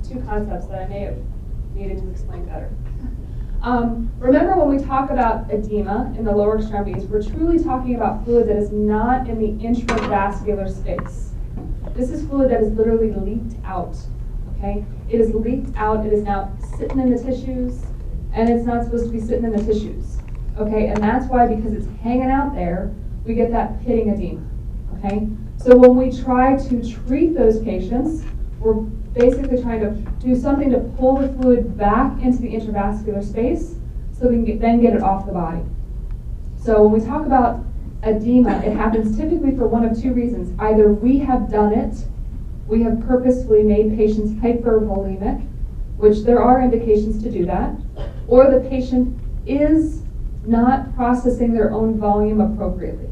two concepts that I may have needed to explain better. Remember when we talk about edema in the lower extremities, we're truly talking about fluid that is not in the intravascular space. This is fluid that is literally leaked out, okay? It is leaked out, it is now sitting in the tissues, and it's not supposed to be sitting in the tissues, okay? And that's why, because it's hanging out there, we get that pitting edema, okay? So when we try to treat those patients, we're basically trying to do something to pull the fluid back into the intravascular space so we can then get it off the body. So when we talk about edema, it happens typically for one of two reasons. Either we have done it, we have purposefully made patients hypervolemic, which there are indications to do that, or the patient is not processing their own volume appropriately,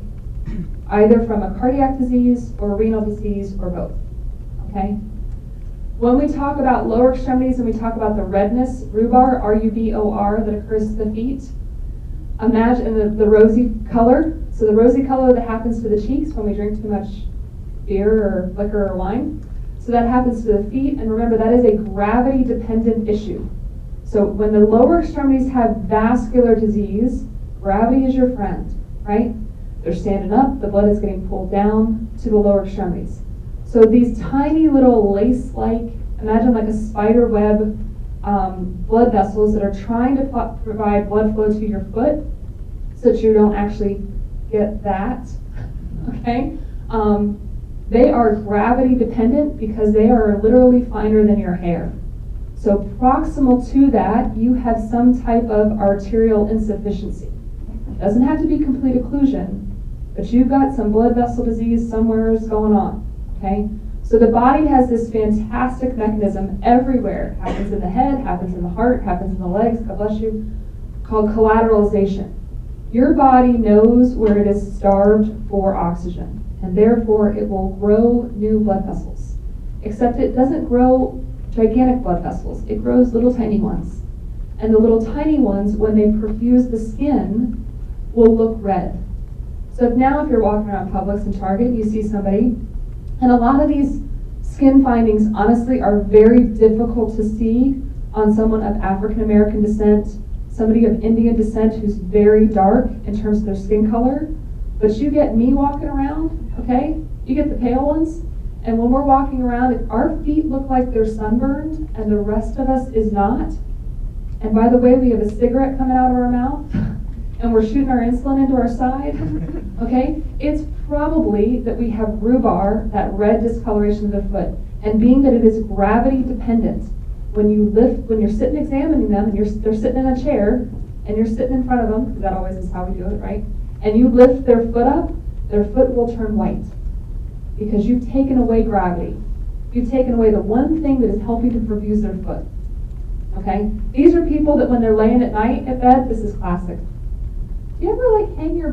either from a cardiac disease or renal disease or both, okay? When we talk about lower extremities and we talk about the redness, rubor, R-U-B-O-R, that occurs to the feet, imagine the rosy color. So the rosy color that happens to the cheeks when we drink too much beer or liquor or wine. So that happens to the feet, and remember that is a gravity-dependent issue. So when the lower extremities have vascular disease, gravity is your friend, right? They're standing up, the blood is getting pulled down to the lower extremities. So these tiny little lace-like, imagine like a spider web blood vessels that are trying to provide blood flow to your foot so that you don't actually get that, okay? They are gravity dependent because they are literally finer than your hair. So proximal to that, you have some type of arterial insufficiency. It doesn't have to be complete occlusion, but you've got some blood vessel disease somewhere is going on. Okay, so the body has this fantastic mechanism everywhere. It happens in the head, happens in the heart, happens in the legs, God bless you, called collateralization. Your body knows where it is starved for oxygen, and therefore it will grow new blood vessels. Except it doesn't grow gigantic blood vessels, it grows little tiny ones. And the little tiny ones, when they perfuse the skin, will look red. So if you're walking around Publix and Target, you see somebody, and a lot of these skin findings, honestly, are very difficult to see on someone of African American descent, somebody of Indian descent who's very dark in terms of their skin color. But you get me walking around, okay? You get the pale ones, and when we're walking around, if our feet look like they're sunburned and the rest of us is not, and by the way, we have a cigarette coming out of our mouth, and we're shooting our insulin into our side, okay? It's probably that we have rubor, that red discoloration of the foot. And being that it is gravity dependent, when you're sitting examining them, and they're sitting in a chair, and you're sitting in front of them, because that always is how we do it, right? And you lift their foot up, their foot will turn white. Because you've taken away gravity. You've taken away the one thing that is helping to perfuse their foot, okay? These are people that when they're laying at night at bed, this is classic. Do you ever hang your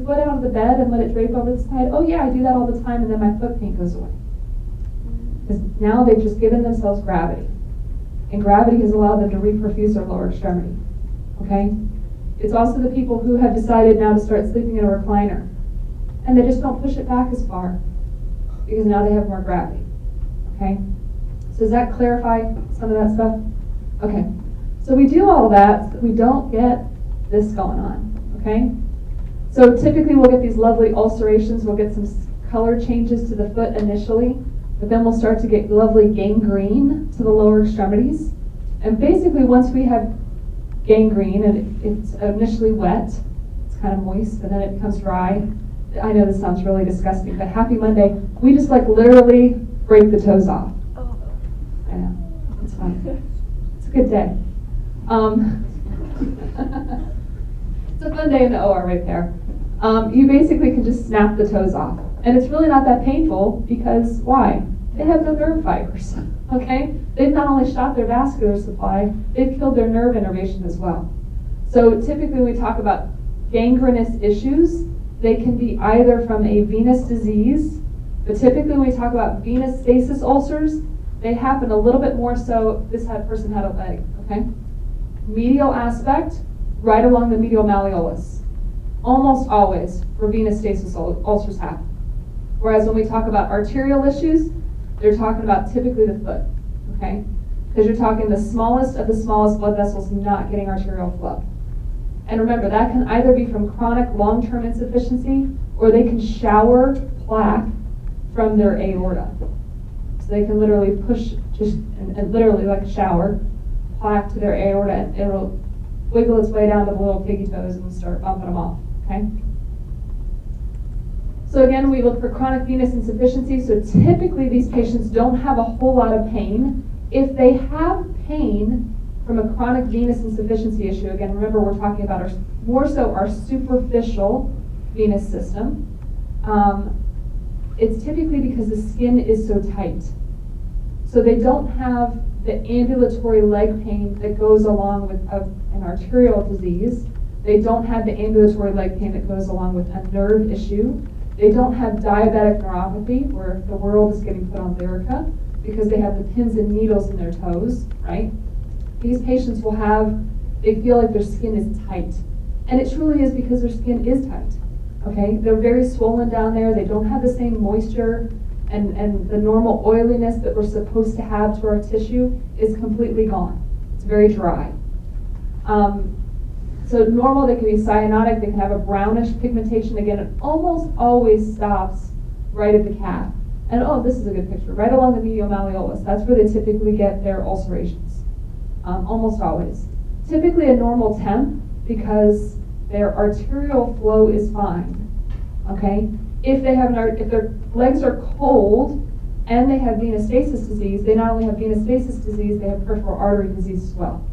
foot out of the bed and let it drape over the side? Oh yeah, I do that all the time, and then my foot pain goes away. Because now they've just given themselves gravity. And gravity has allowed them to reperfuse their lower extremity. Okay? It's also the people who have decided now to start sleeping in a recliner. And they just don't push it back as far. Because now they have more gravity. Okay? So does that clarify some of that stuff? Okay. So we do all that so that we don't get this going on. Okay? So typically we'll get these lovely ulcerations, we'll get some color changes to the foot initially, but then we'll start to get lovely gangrene to the lower extremities. And basically once we have gangrene and it's initially wet, it's kind of moist, and then it becomes dry. I know this sounds really disgusting, but happy Monday, we just literally break the toes off. Oh. I know, it's fun. It's a good day. It's a fun day in the OR right there. You basically can just snap the toes off. And it's really not that painful because why? They have no nerve fibers, okay? They've not only shot their vascular supply, they've killed their nerve innervation as well. So typically when we talk about gangrenous issues, they can be either from a venous disease, but typically when we talk about venous stasis ulcers, they happen a little bit more so, this person had a leg, okay? Medial aspect, right along the medial malleolus. Almost always where venous stasis ulcers happen. Whereas when we talk about arterial issues, they're talking about typically the foot, okay? because you're talking the smallest of the smallest blood vessels not getting arterial flow. And remember, that can either be from chronic long-term insufficiency, or they can shower plaque from their aorta. So they can literally push, just and literally like a shower, plaque to their aorta, and it'll wiggle its way down to the little piggy toes and start bumping them off, okay? So again, we look for chronic venous insufficiency. So typically these patients don't have a whole lot of pain. If they have pain from a chronic venous insufficiency issue, again, remember we're talking about more so our superficial venous system. It's typically because the skin is so tight. So they don't have the ambulatory leg pain that goes along with an arterial disease. They don't have the ambulatory leg pain that goes along with a nerve issue. They don't have diabetic neuropathy, where the world is getting put on Lyrica because they have the pins and needles in their toes, right? These patients will they feel like their skin is tight. And it truly is because their skin is tight, okay? They're very swollen down there. They don't have the same moisture and the normal oiliness that we're supposed to have to our tissue is completely gone. It's very dry. So normal, they can be cyanotic, they can have a brownish pigmentation. Again, it almost always stops right at the calf. And oh, this is a good picture, right along the medial malleolus. That's where they typically get their ulcerations, almost always. Typically a normal temp because their arterial flow is fine, okay? If their legs are cold and they have venous stasis disease, they not only have venous stasis disease, they have peripheral artery disease as well.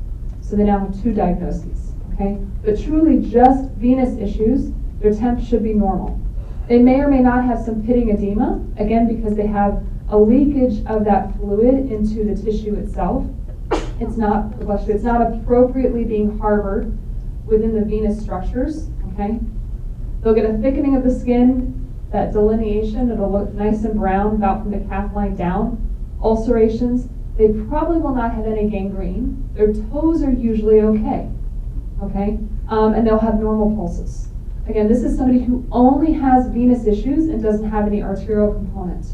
So they now have two diagnoses. Okay? But truly just venous issues, their temp should be normal. They may or may not have some pitting edema, again, because they have a leakage of that fluid into the tissue itself. It's not appropriately being harbored within the venous structures, okay? They'll get a thickening of the skin, that delineation, it'll look nice and brown about from the calf line down. Ulcerations, they probably will not have any gangrene. Their toes are usually okay. Okay, and they'll have normal pulses. Again, this is somebody who only has venous issues and doesn't have any arterial component.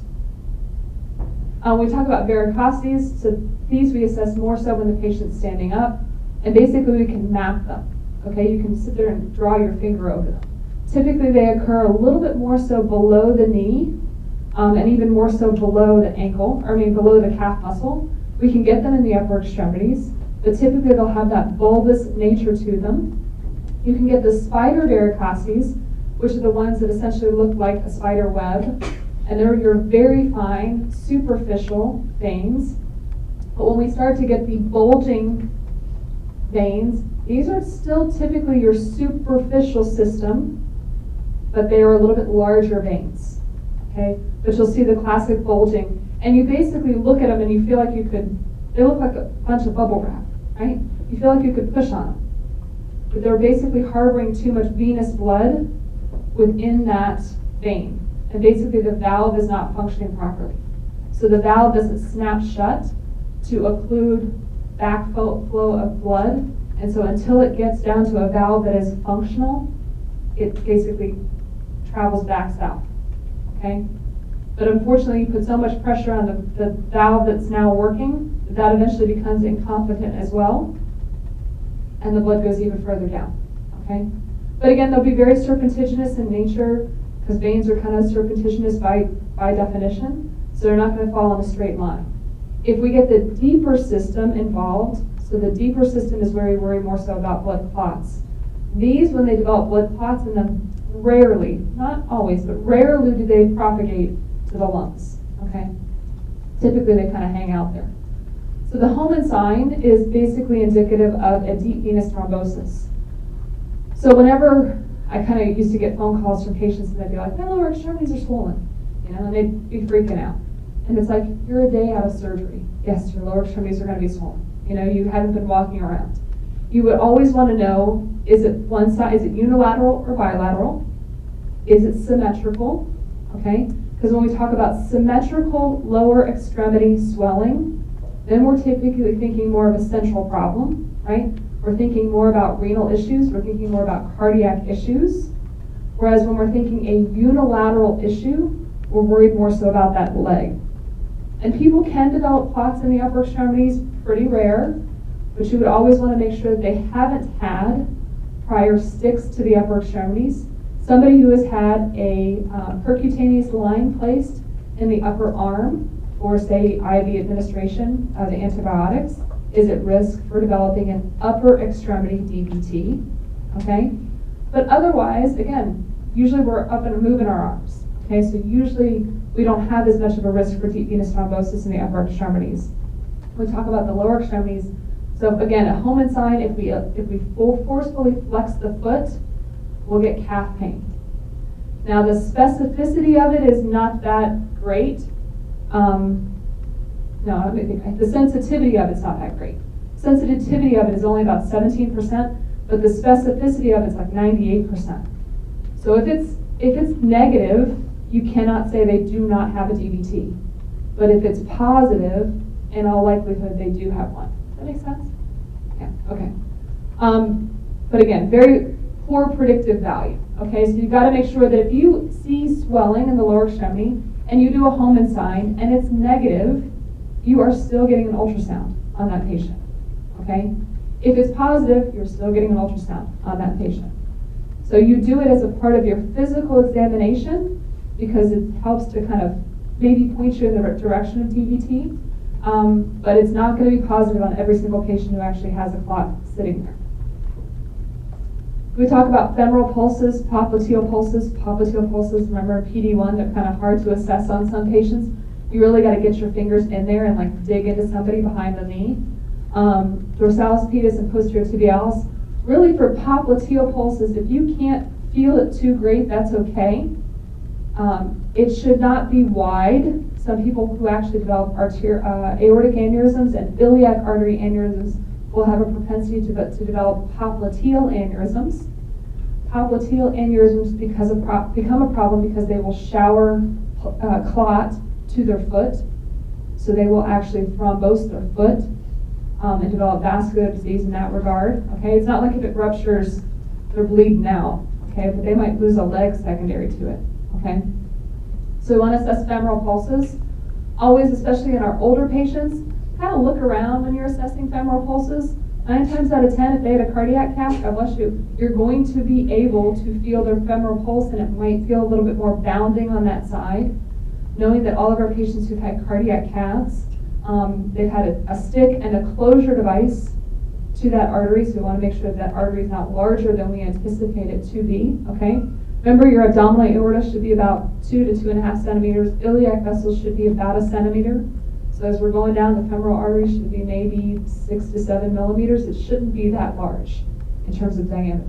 We talk about varicosities, so these we assess more so when the patient's standing up, and basically we can map them. Okay, you can sit there and draw your finger over them. Typically they occur a little bit more so below the knee, and even more so below the ankle, below the calf muscle. We can get them in the upper extremities. But typically they'll have that bulbous nature to them. You can get the spider varicoses, which are the ones that essentially look like a spider web, and they're your very fine, superficial veins. But when we start to get the bulging veins, these are still typically your superficial system, but they are a little bit larger veins, okay? But you'll see the classic bulging, and you basically look at them and you feel like they look like a bunch of bubble wrap. Right? You feel like you could push on them. But they're basically harboring too much venous blood within that vein. And basically the valve is not functioning properly. So the valve doesn't snap shut to occlude backflow of blood. And so until it gets down to a valve that is functional, it basically travels back south. Okay? But unfortunately, you put so much pressure on the valve that's now working that eventually becomes incompetent as well, and the blood goes even further down, okay? But again, they'll be very serpentiginous in nature, because veins are kind of serpentiginous by definition, so they're not going to fall in a straight line. If we get the deeper system involved, so the deeper system is where we worry more so about blood clots. These, when they develop blood clots in them, rarely, not always, but rarely do they propagate to the lungs, okay? Typically they kind of hang out there. So the Homan sign is basically indicative of a deep venous thrombosis. So whenever I kind of used to get phone calls from patients and they'd be like, my lower extremities are swollen, and they'd be freaking out. And it's like, you're a day out of surgery. Yes, your lower extremities are going to be swollen. You haven't been walking around. You would always want to know, is it one side, is it unilateral or bilateral? Is it symmetrical? Okay? Because when we talk about symmetrical lower extremity swelling, then we're typically thinking more of a central problem, right? We're thinking more about renal issues, we're thinking more about cardiac issues. Whereas when we're thinking a unilateral issue, we're worried more so about that leg. And people can develop clots in the upper extremities, pretty rare, but you would always want to make sure that they haven't had prior sticks to the upper extremities. Somebody who has had a percutaneous line placed in the upper arm for, say, IV administration of the antibiotics is at risk for developing an upper extremity DVT, okay? But otherwise, again, usually we're up and moving our arms, okay? So usually we don't have as much of a risk for deep venous thrombosis in the upper extremities. We talk about the lower extremities. So again, at home and sign, if we forcefully flex the foot, we'll get calf pain. Now the specificity of it is not that great. The sensitivity of it's not that great. Sensitivity of it is only about 17%, but the specificity of it's like 98%. So if it's negative, you cannot say they do not have a DVT. But if it's positive, in all likelihood, they do have one. Does that make sense? Yeah, okay. But again, very poor predictive value. Okay, so you've got to make sure that if you see swelling in the lower extremity and you do a home and sign and it's negative, you are still getting an ultrasound on that patient. Okay? If it's positive, you're still getting an ultrasound on that patient. So you do it as a part of your physical examination because it helps to kind of maybe point you in the direction of DVT, but it's not going to be positive on every single patient who actually has a clot sitting there. We talk about femoral pulses, popliteal pulses. Popliteal pulses, remember PD1, they're kind of hard to assess on some patients. You really got to get your fingers in there and like dig into somebody behind the knee. Dorsalis pedis and posterior tibialis. Really for popliteal pulses, if you can't feel it too great, that's okay. It should not be wide. Some people who actually develop aortic aneurysms and iliac artery aneurysms will have a propensity to develop popliteal aneurysms. Popliteal aneurysms become a problem because they will shower clot to their foot. So they will actually thrombose their foot and develop vascular disease in that regard. Okay, it's not like if it ruptures, they're bleeding out. Okay, but they might lose a leg secondary to it. Okay, so we want to assess femoral pulses. Always, especially in our older patients, kind of look around when you're assessing femoral pulses. 9 times out of 10, if they had a cardiac cath, God bless you, you're going to be able to feel their femoral pulse, and it might feel a little bit more bounding on that side. Knowing that all of our patients who've had cardiac caths, they've had a stick and a closure device to that artery, so we want to make sure that artery is not larger than we anticipate it to be, okay? Remember, your abdominal aorta should be about 2 to 2.5 centimeters. Iliac vessels should be about 1 centimeter. So as we're going down, the femoral artery should be maybe 6 to 7 millimeters. It shouldn't be that large in terms of diameter.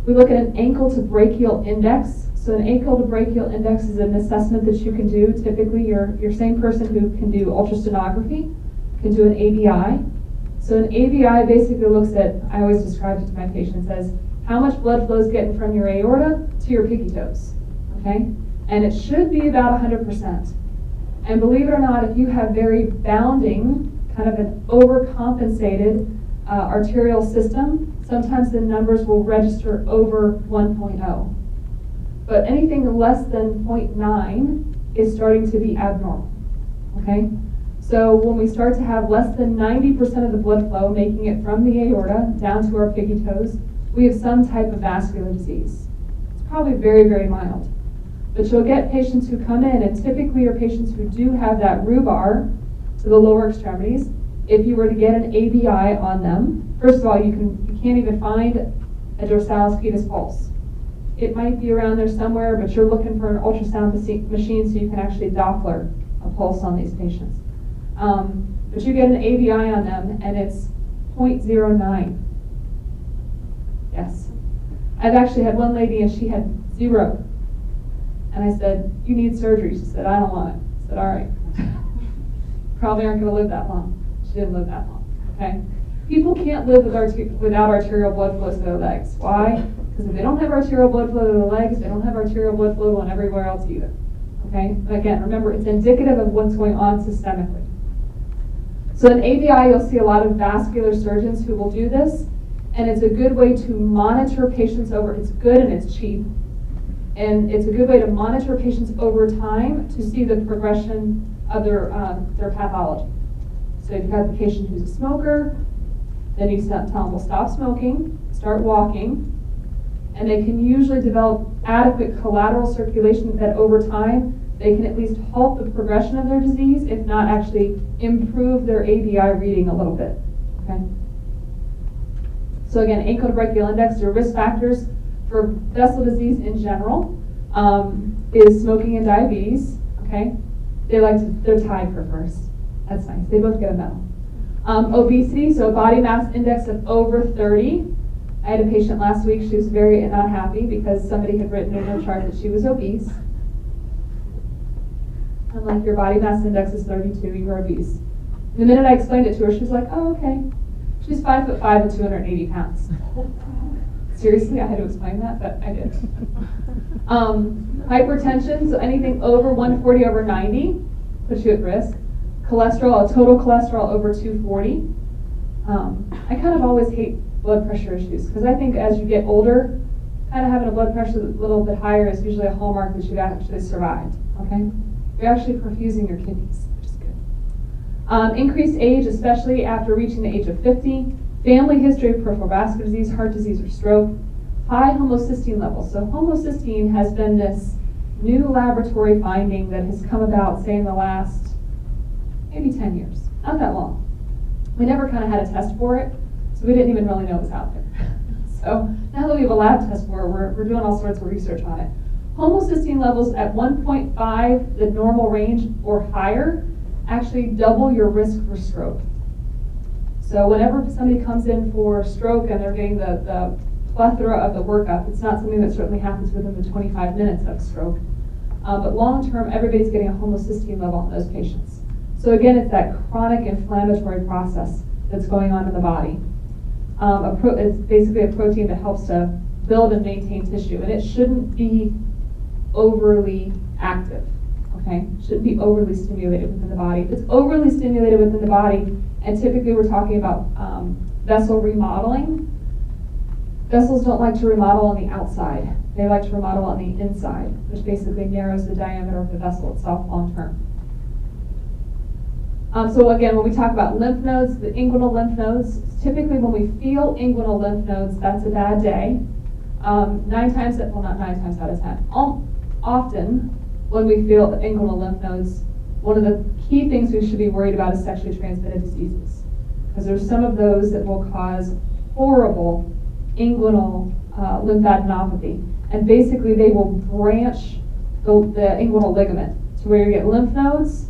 We look at an ankle to brachial index. So an ankle to brachial index is an assessment that you can do. Typically, your same person who can do ultrasonography can do an ABI. So an ABI basically looks at, I always describe it to my patients as how much blood flow is getting from your aorta to your pinky toes, okay? And it should be about 100%. And believe it or not, if you have very bounding, kind of an overcompensated arterial system, sometimes the numbers will register over 1.0. But anything less than 0.9 is starting to be abnormal, okay? So when we start to have less than 90% of the blood flow making it from the aorta down to our pinky toes, we have some type of vascular disease. It's probably very, very mild. But you'll get patients who come in, and typically are patients who do have that rhubar to the lower extremities. If you were to get an ABI on them, first of all, you can't even find a dorsalis pedis pulse. It might be around there somewhere, but you're looking for an ultrasound machine so you can actually Doppler a pulse on these patients. But you get an ABI on them, and it's 0.09. Yes. I've actually had one lady, and she had 0. And I said, you need surgery. She said, I don't want it. I said, all right. Probably aren't going to live that long. She didn't live that long. Okay? People can't live without arterial blood flow to their legs. Why? Because if they don't have arterial blood flow to their legs, they don't have arterial blood flow going everywhere else either. Okay? But again, remember, it's indicative of what's going on systemically. So in ABI, you'll see a lot of vascular surgeons who will do this, and it's a good way to monitor patients over. It's good and it's cheap. And it's a good way to monitor patients over time to see the progression of their pathology. So if you've got the patient who's a smoker, then you tell them, well, stop smoking, start walking, and they can usually develop adequate collateral circulation that over time they can at least halt the progression of their disease, if not actually improve their ABI reading a little bit. Okay. So again, ankle-to-brachial index, your risk factors for vessel disease in general is smoking and diabetes. Okay, they're tied for first. That's nice. They both get a medal. Obesity, so body mass index of over 30. I had a patient last week. She was very not happy because somebody had written in her chart that she was obese. I'm like, your body mass index is 32. You're obese. The minute I explained it to her, she was like, oh, okay. She's 5'5" and 280 pounds. Seriously, I had to explain that, but I did. Hypertension, so anything over 140/90 puts you at risk. Cholesterol, total cholesterol over 240. I kind of always hate blood pressure issues because I think as you get older, kind of having a blood pressure a little bit higher is usually a hallmark that you've actually survived. Okay, you're actually perfusing your kidneys, which is good. Increased age, especially after reaching the age of 50. Family history of peripheral vascular disease, heart disease, or stroke. High homocysteine levels. So homocysteine has been this new laboratory finding that has come about, say, in the last maybe 10 years. Not that long. We never kind of had a test for it, so we didn't even really know it was out there. So now that we have a lab test for it, we're doing all sorts of research on it. Homocysteine levels at 1.5, the normal range or higher, actually double your risk for stroke. So whenever somebody comes in for stroke and they're getting the plethora of the workup, it's not something that certainly happens within the 25 minutes of stroke. But long term, everybody's getting a homocysteine level in those patients. So again, it's that chronic inflammatory process that's going on in the body. It's basically a protein that helps to build and maintain tissue, and it shouldn't be overly active. Okay, shouldn't be overly stimulated within the body. If it's overly stimulated within the body, and typically we're talking about vessel remodeling. Vessels don't like to remodel on the outside. They like to remodel on the inside, which basically narrows the diameter of the vessel itself long term. So again, when we talk about lymph nodes, the inguinal lymph nodes, typically when we feel inguinal lymph nodes, that's a bad day. 9 times, well, not 9 times out of 10. Often, when we feel inguinal lymph nodes, one of the key things we should be worried about is sexually transmitted diseases, because there's some of those that will cause horrible inguinal lymphadenopathy, and basically they will branch the inguinal ligament to where you get lymph nodes,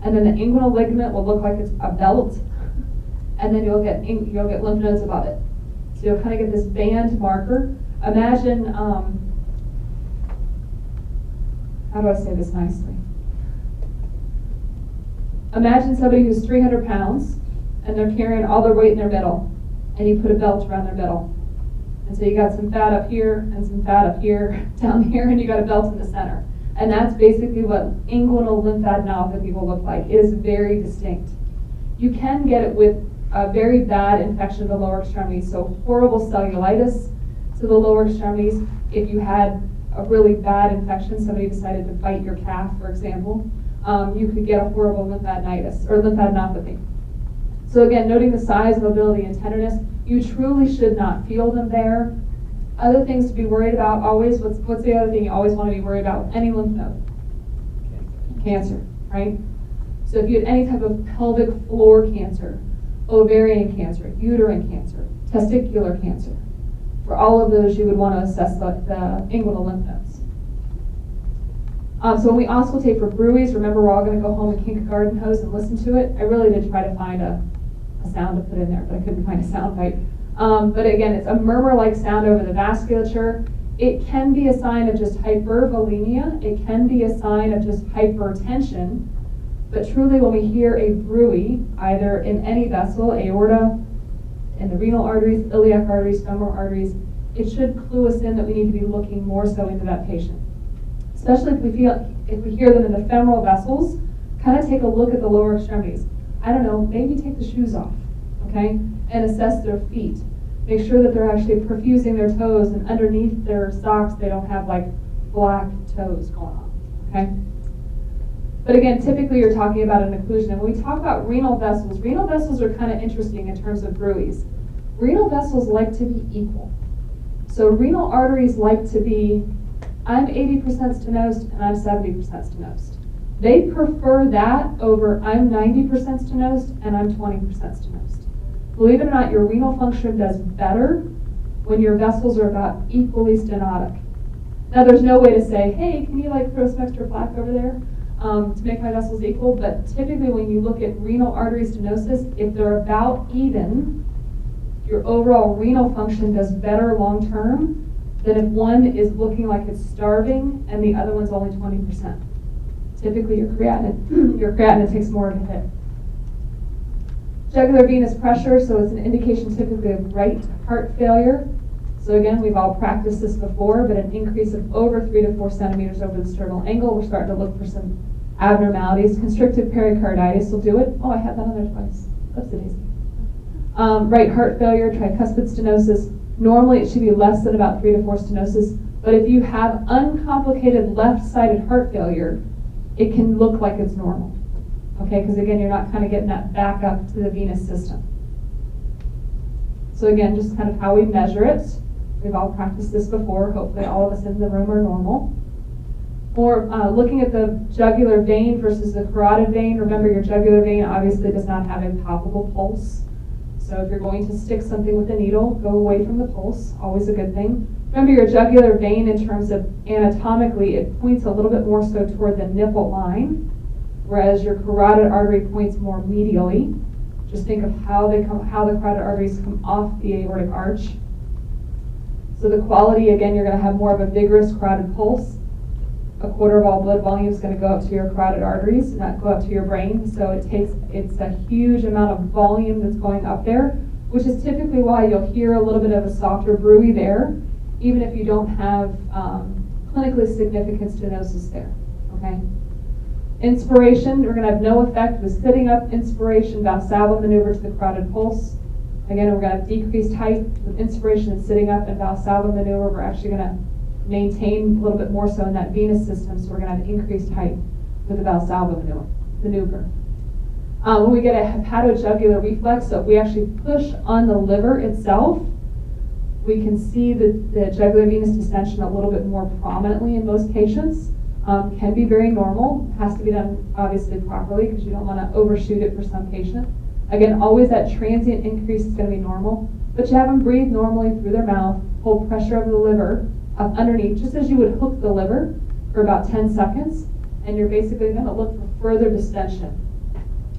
and then the inguinal ligament will look like it's a belt, and then you'll get lymph nodes above it. So you'll kind of get this band marker. Imagine, how do I say this nicely? Imagine somebody who's 300 pounds and they're carrying all their weight in their middle, and you put a belt around their middle. And so you got some fat up here and some fat up here, down here, and you got a belt in the center. And that's basically what inguinal lymphadenopathy will look like. It is very distinct. You can get it with a very bad infection of the lower extremities, so horrible cellulitis to the lower extremities. If you had a really bad infection, somebody decided to bite your calf, for example, you could get a horrible lymphadenitis or lymphadenopathy. So again, noting the size, mobility, and tenderness, you truly should not feel them there. Other things to be worried about always, what's the other thing you always want to be worried about with any lymph node? Cancer, right? So if you had any type of pelvic floor cancer, ovarian cancer, uterine cancer, testicular cancer, for all of those you would want to assess the inguinal lymph nodes. So when we auscultate for bruits, remember we're all going to go home and kink a garden hose and listen to it. I really did try to find a sound to put in there, but I couldn't find a sound bite. But again, it's a murmur-like sound over the vasculature. It can be a sign of just hypervolemia. It can be a sign of just hypertension. But truly, when we hear a bruit, either in any vessel, aorta, in the renal arteries, iliac arteries, femoral arteries, it should clue us in that we need to be looking more so into that patient. Especially if we hear them in the femoral vessels, kind of take a look at the lower extremities. I don't know, maybe take the shoes off, okay, and assess their feet. Make sure that they're actually perfusing their toes, and underneath their socks they don't have like black toes going on, okay? But again, typically you're talking about an occlusion. And when we talk about renal vessels are kind of interesting in terms of bruits. Renal vessels like to be equal. So renal arteries like to be, I'm 80% stenosed and I'm 70% stenosed. They prefer that over I'm 90% stenosed and I'm 20% stenosed. Believe it or not, your renal function does better when your vessels are about equally stenotic. Now there's no way to say, hey, can you like throw some extra plaque over there to make my vessels equal? But typically when you look at renal artery stenosis, if they're about even, your overall renal function does better long term than if one is looking like it's starving and the other one's only 20%. Typically your creatinine takes more of a hit. Jugular venous pressure, so it's an indication typically of right heart failure. So again, we've all practiced this before, but an increase of over 3 to 4 centimeters over the sternal angle, we're starting to look for some abnormalities. Constrictive pericarditis will do it. Oh, I had that on there twice. Oopsie-daisy. Right heart failure, tricuspid stenosis. Normally it should be less than about 3 to 4 stenosis, but if you have uncomplicated left-sided heart failure, it can look like it's normal. Okay, because again, you're not kind of getting that back up to the venous system. So again, just kind of how we measure it. We've all practiced this before. Hopefully all of us in the room are normal. Or looking at the jugular vein versus the carotid vein. Remember, your jugular vein obviously does not have a palpable pulse. So if you're going to stick something with a needle, go away from the pulse. Always a good thing. Remember, your jugular vein, in terms of anatomically, it points a little bit more so toward the nipple line, whereas your carotid artery points more medially. Just think of how the carotid arteries come off the aortic arch. So the quality, again, you're going to have more of a vigorous carotid pulse. A quarter of all blood volume is going to go up to your carotid arteries, not go up to your brain. So it's a huge amount of volume that's going up there, which is typically why you'll hear a little bit of a softer bruit there, even if you don't have clinically significant stenosis there, okay? Inspiration, we're going to have no effect with sitting up inspiration, Valsalva maneuver to the carotid pulse. Again, we're going to have decreased height with inspiration and sitting up, and Valsalva maneuver, we're actually going to maintain a little bit more so in that venous system, so we're going to have increased height with the Valsalva maneuver. When we get a hepatojugular reflex, so if we actually push on the liver itself, we can see the jugular venous distension a little bit more prominently in most patients. Can be very normal. Has to be done obviously properly because you don't want to overshoot it for some patient. Again, always that transient increase is going to be normal, but you have them breathe normally through their mouth, hold pressure over the liver up underneath, just as you would hook the liver for about 10 seconds, and you're basically going to look for further distension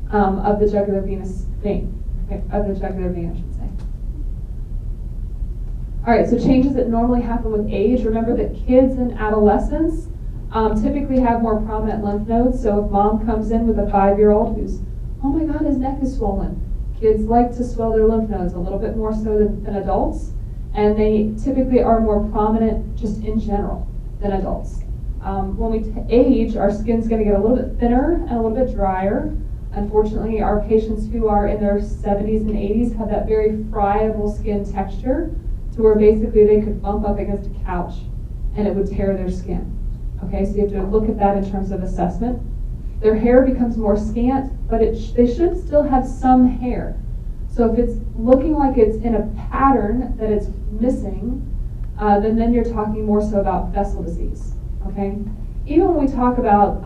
of the jugular venous vein, okay, of the jugular vein, I should say. All right, so changes that normally happen with age. Remember that kids and adolescents typically have more prominent lymph nodes. So if mom comes in with a 5-year-old who's, oh my God, his neck is swollen. Kids like to swell their lymph nodes a little bit more so than adults. And they typically are more prominent just in general than adults. When we age, our skin's going to get a little bit thinner and a little bit drier. Unfortunately, our patients who are in their 70s and 80s have that very friable skin texture to where basically they could bump up against a couch and it would tear their skin. Okay, so you have to look at that in terms of assessment. Their hair becomes more scant, but they should still have some hair. So if it's looking like it's in a pattern that it's missing, then you're talking more so about vessel disease. Okay, even when we talk about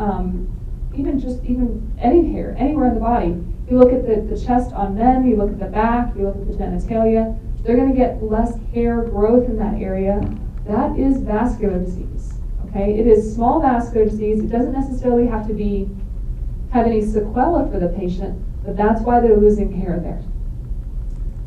even any hair anywhere in the body, you look at the chest on men, you look at the back, you look at the genitalia, they're going to get less hair growth in that area. That is vascular disease. Okay, it is small vascular disease. It doesn't necessarily have to have any sequela for the patient, but that's why they're losing hair there.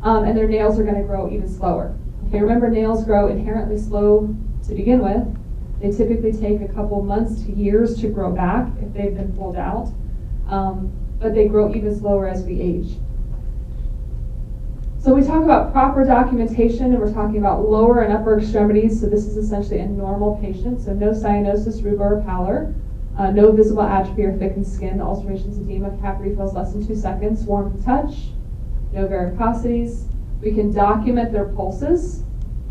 And their nails are going to grow even slower. Okay, remember nails grow inherently slow to begin with. They typically take a couple months to years to grow back if they've been pulled out, but they grow even slower as we age. So we talk about proper documentation, and we're talking about lower and upper extremities. So this is essentially a normal patient. So no cyanosis, rubor, or pallor, no visible atrophy or thickened skin, ulcerations, edema, cap refills less than 2 seconds, warm to touch, no varicosities. We can document their pulses.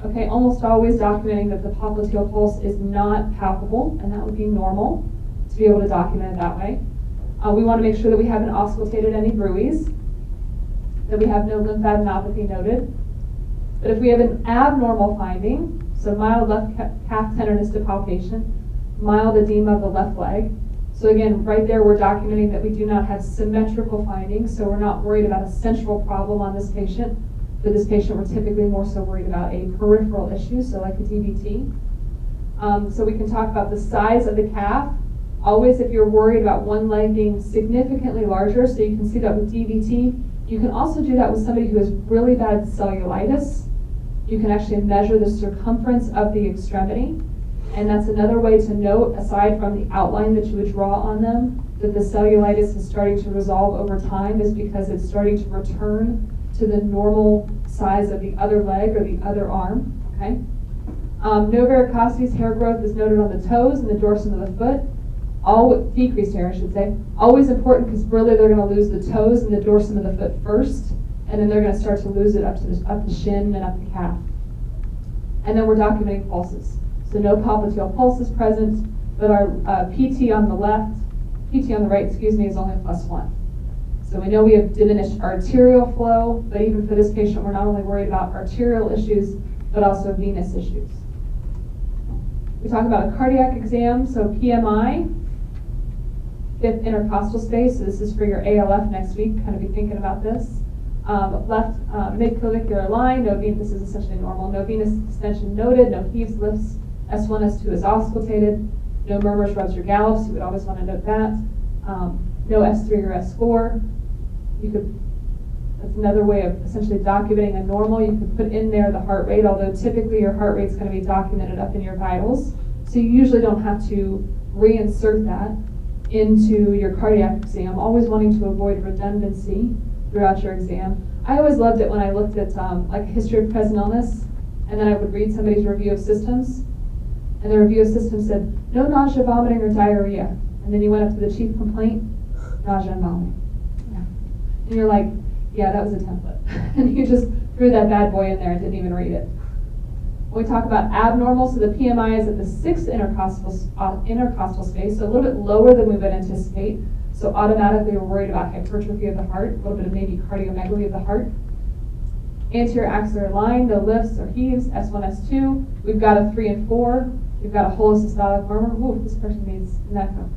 Okay, almost always documenting that the popliteal pulse is not palpable, and that would be normal to be able to document it that way. We want to make sure that we haven't auscultated any bruits, that we have no lymphadenopathy noted. But if we have an abnormal finding, so mild left calf tenderness to palpation, mild edema of the left leg. So again, right there we're documenting that we do not have symmetrical findings, so we're not worried about a central problem on this patient. For this patient, we're typically more so worried about a peripheral issue, so like a DVT. So we can talk about the size of the calf. Always, if you're worried about one leg being significantly larger, so you can see that with DVT, you can also do that with somebody who has really bad cellulitis. You can actually measure the circumference of the extremity. And that's another way to note, aside from the outline that you would draw on them, that the cellulitis is starting to resolve over time, is because it's starting to return to the normal size of the other leg or the other arm. Okay. No varicosities, hair growth is noted on the toes and the dorsum of the foot. All decreased hair, I should say. Always important, because really they're going to lose the toes and the dorsum of the foot first, and then they're going to start to lose it up the shin and up the calf. And then we're documenting pulses. So no popliteal pulse is present, but our PT on the right, is only +1. So we know we have diminished arterial flow, but even for this patient, we're not only worried about arterial issues, but also venous issues. We talk about a cardiac exam, so PMI, fifth intercostal space. So this is for your ALF next week, kind of be thinking about this. Left midclavicular line, this is essentially normal. No venous extension noted, no heaves, lifts. S1, S2 is auscultated. No murmurs, rubs, or gallops. You would always want to note that. No S3 or S4. That's another way of essentially documenting a normal. You could put in there the heart rate, although typically your heart rate is going to be documented up in your vitals. So you usually don't have to reinsert that into your cardiac exam, always wanting to avoid redundancy throughout your exam. I always loved it when I looked at like a history of present illness, and then I would read somebody's review of systems, and the review of systems said, no nausea, vomiting, or diarrhea. And then you went up to the chief complaint, nausea and vomiting. Yeah. And you're like, yeah, that was a template. And you just threw that bad boy in there and didn't even read it. When we talk about abnormal, so the PMI is at the sixth intercostal space, so a little bit lower than we would anticipate. So automatically we're worried about hypertrophy of the heart, a little bit of maybe cardiomegaly of the heart. Anterior axillary line, no lifts or heaves, S1, S2. We've got a 3 and 4. We've got a holosystolic murmur. Ooh, this person needs an echo.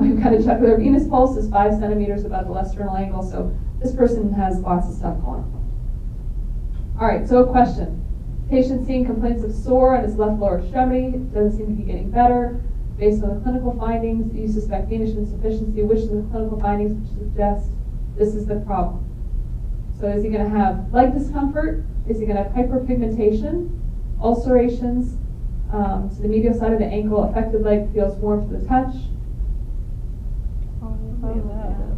We've got a jugular venous pulse is 5 centimeters above the left sternal angle, so this person has lots of stuff going on. All right, so a question. Patient seeing complaints of sore on his left lower extremity, doesn't seem to be getting better. Based on the clinical findings, you suspect venous insufficiency. Which of the clinical findings would suggest this is the problem? So is he going to have leg discomfort? Is he going to have hyperpigmentation, ulcerations to the medial side of the ankle? Affected leg feels warm to the touch.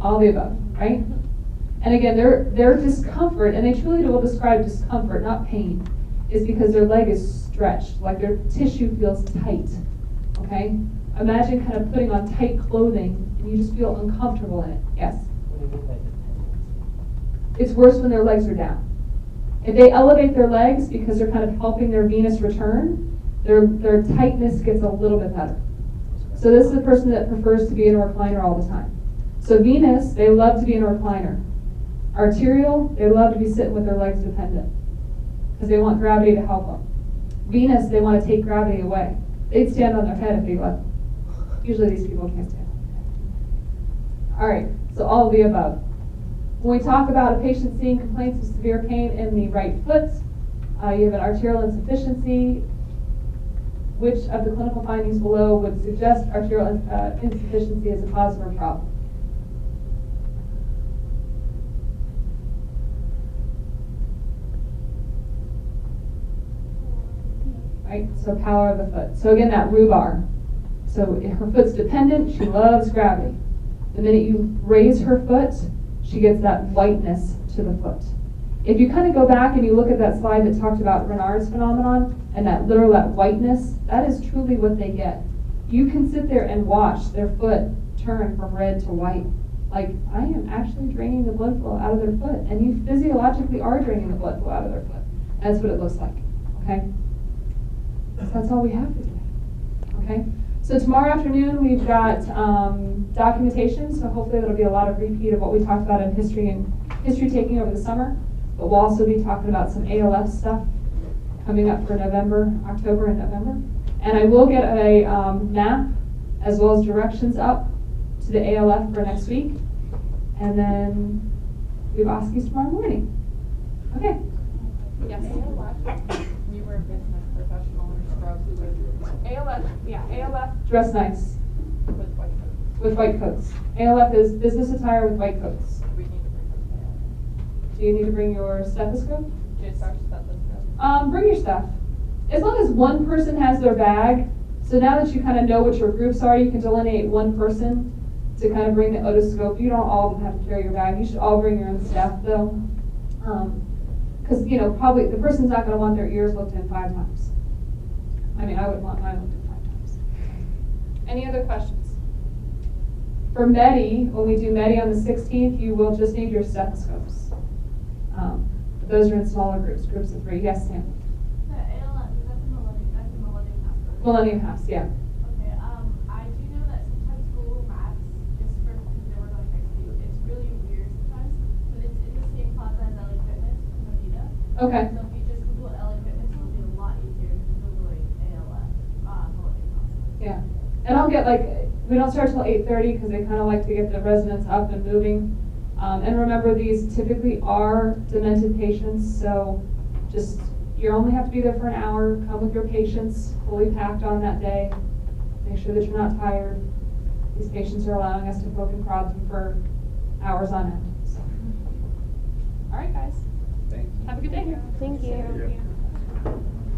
All the above, right? And again, their discomfort, and they truly will describe discomfort, not pain, is because their leg is stretched, like their tissue feels tight. Okay? Imagine kind of putting on tight clothing and you just feel uncomfortable in it. Yes? It's worse when their legs are down. If they elevate their legs because they're kind of helping their venous return, their tightness gets a little bit better. So this is a person that prefers to be in a recliner all the time. So venous, they love to be in a recliner. Arterial, they love to be sitting with their legs dependent because they want gravity to help them. Venous, they want to take gravity away. They'd stand on their head if they let them. Usually these people can't stand on their head. All right, so all of the above. When we talk about a patient seeing complaints of severe pain in the right foot, you have an arterial insufficiency. Which of the clinical findings below would suggest arterial insufficiency as a cause of a problem? Right, so pallor of the foot. So again, that rhubarb. So if her foot's dependent, she loves gravity. The minute you raise her foot, she gets that whiteness to the foot. If you kind of go back and you look at that slide that talked about Renard's phenomenon and that whiteness, that is truly what they get. You can sit there and watch their foot turn from red to white. Like, I am actually draining the blood flow out of their foot, and you physiologically are draining the blood flow out of their foot. That's what it looks like. Okay? So that's all we have for today. Okay? So tomorrow afternoon we've got documentation, so hopefully there'll be a lot of repeat of what we talked about in history and history taking over the summer. But we'll also be talking about some ALF stuff coming up for October and November. And I will get a map as well as directions up to the ALF for next week. And then we have OSCEs tomorrow morning. Okay. Yes. You were a business professional and scrubs with ALF, yeah, ALF dress nice with white coats. with white coats. ALF is business attire with white coats. We need to bring those Do you need to bring your stethoscope? Just our stethoscope. Bring your stuff. As long as one person has their bag, so now that you kind of know what your groups are, you can delineate one person to kind of bring the otoscope. You don't all have to carry your bag. You should all bring your own stuff though. Because, probably the person's not going to want their ears looked in 5 times. I mean, I wouldn't want mine looked in 5 times. Any other questions? For Medi, when we do Medi on the 16th, you will just need your stethoscopes. But those are in smaller groups of 3. Yes, Sam? The ALF, is that the Millennium House? Millennium House, yeah. Okay, I do know that sometimes Google Maps, just for because they were going next week, it's really weird sometimes, but it's in the same plaza as LA Fitness in Medina. Okay. So if you just Google LA Fitness, it'll be a lot easier than Googling ALF, Millennium House. Yeah. And I'll get we don't start till 8:30 because they kind of like to get the residents up and moving. And remember, these typically are demented patients, so just, you only have to be there for an hour. Come with your patients fully packed on that day. Make sure that you're not tired. These patients are allowing us to poke and prod them for hours on end. So. All right, guys. Thank you. Have a good day. Thank you. Yeah.